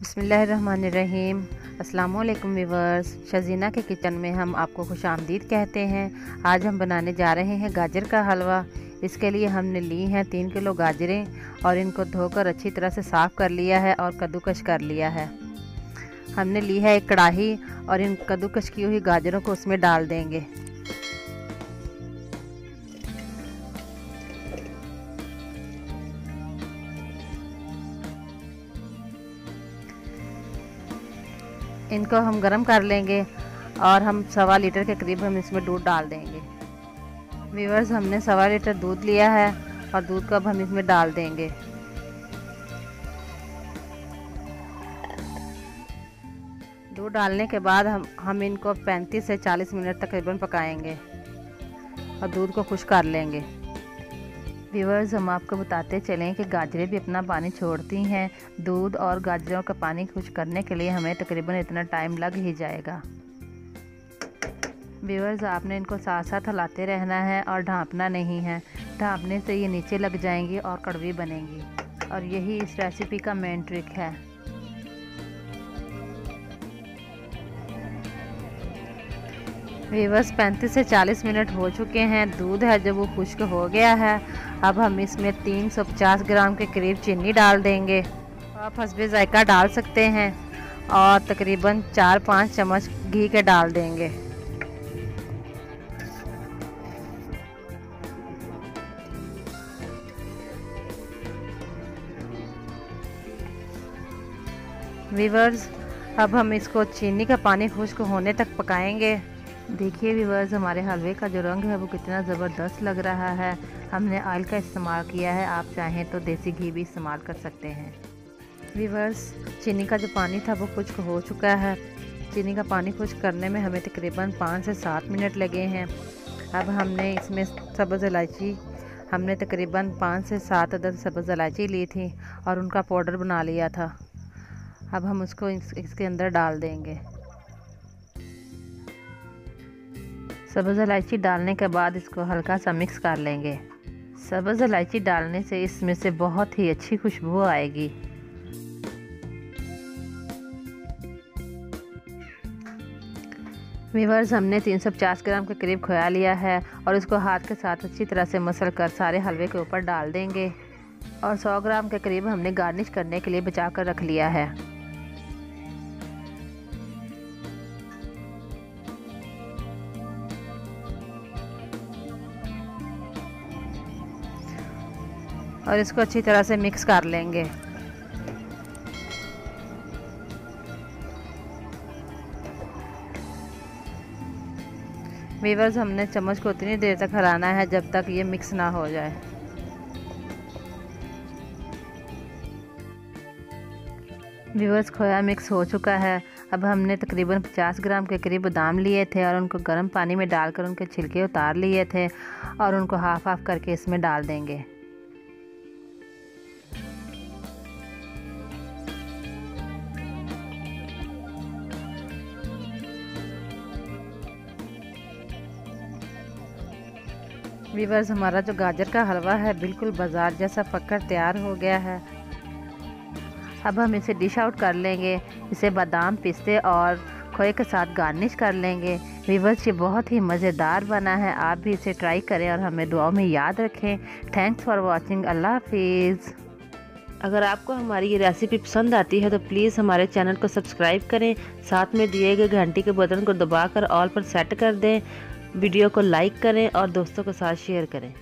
बिस्मिल्लाहिर्रहमानिर्रहीम। अस्सलाम वालेकुम व्यूअर्स, शजीना के किचन में हम आपको खुश आमदीद कहते हैं। आज हम बनाने जा रहे हैं गाजर का हलवा। इसके लिए हमने ली हैं 3 किलो गाजरें और इनको धोकर अच्छी तरह से साफ़ कर लिया है और कद्दूकश कर लिया है। हमने ली है एक कढ़ाई और इन कद्दूकश की हुई गाजरों को उसमें डाल देंगे। इनको हम गरम कर लेंगे और हम 1.25 लीटर के करीब हम इसमें दूध डाल देंगे। व्यूअर्स, हमने 1.25 लीटर दूध लिया है और दूध को अब हम इसमें डाल देंगे। दूध डालने के बाद हम इनको 35 से 40 मिनट तकरीबन पकाएंगे और दूध को खुश कर लेंगे। व्यूअर्स, हम आपको बताते चलें कि गाजरें भी अपना पानी छोड़ती हैं। दूध और गाजरों का पानी खुश करने के लिए हमें तकरीबन इतना टाइम लग ही जाएगा। व्यूअर्स, आपने इनको साथ साथ हिलाते रहना है और ढाँपना नहीं है। ढाँपने से ये नीचे लग जाएंगी और कड़वी बनेंगी और यही इस रेसिपी का मेन ट्रिक है। व्यूअर्स, 35 से 40 मिनट हो चुके हैं। दूध है जब वो खुश्क हो गया है, अब हम इसमें 350 ग्राम के करीब चीनी डाल देंगे। आप हस्बे जायका डाल सकते हैं और तकरीबन 4-5 चम्मच घी के डाल देंगे। व्यूअर्स, अब हम इसको चीनी का पानी खुश्क होने तक पकाएंगे। देखिए व्यूअर्स, हमारे हलवे का जो रंग है वो कितना ज़बरदस्त लग रहा है। हमने ऑयल का इस्तेमाल किया है, आप चाहें तो देसी घी भी इस्तेमाल कर सकते हैं। व्यूअर्स, चीनी का जो पानी था वो खुश्क हो चुका है। चीनी का पानी खुश्क करने में हमें तकरीबन 5 से 7 मिनट लगे हैं। अब हमने इसमें सब्ज़ इलायची, हमने तकरीबन 5 से 7 अदद सब्ज़ इलायची ली थी और उनका पाउडर बना लिया था। अब हम उसको इसके अंदर डाल देंगे। सब्ज़ इलायची डालने के बाद इसको हल्का सा मिक्स कर लेंगे। सब्ज़ इलायची डालने से इसमें से बहुत ही अच्छी खुशबू आएगी। व्यूअर्स, हमने 350 ग्राम के करीब खोया लिया है और इसको हाथ के साथ अच्छी तरह से मसल कर सारे हलवे के ऊपर डाल देंगे और 100 ग्राम के करीब हमने गार्निश करने के लिए बचा कर रख लिया है। और इसको अच्छी तरह से मिक्स कर लेंगे। व्यूअर्स, हमने चम्मच को उतनी देर तक हिलाना है जब तक ये मिक्स ना हो जाए। व्यूअर्स, खोया मिक्स हो चुका है। अब हमने तकरीबन 50 ग्राम के करीब बादाम लिए थे और उनको गर्म पानी में डालकर उनके छिलके उतार लिए थे और उनको हाफ हाफ करके इसमें डाल देंगे। व्यूअर्स, हमारा जो गाजर का हलवा है बिल्कुल बाजार जैसा पककर तैयार हो गया है। अब हम इसे डिश आउट कर लेंगे। इसे बादाम, पिस्ते और खोए के साथ गार्निश कर लेंगे। व्यूअर्स, ये बहुत ही मज़ेदार बना है। आप भी इसे ट्राई करें और हमें दुआओं में याद रखें। Thanks for watching. अल्लाह हाफिज़। अगर आपको हमारी ये रेसिपी पसंद आती है तो प्लीज़ हमारे चैनल को सब्सक्राइब करें। साथ में दिए गए घंटी के बटन को दबाकर ऑल पर सेट कर दें। वीडियो को लाइक करें और दोस्तों के साथ शेयर करें।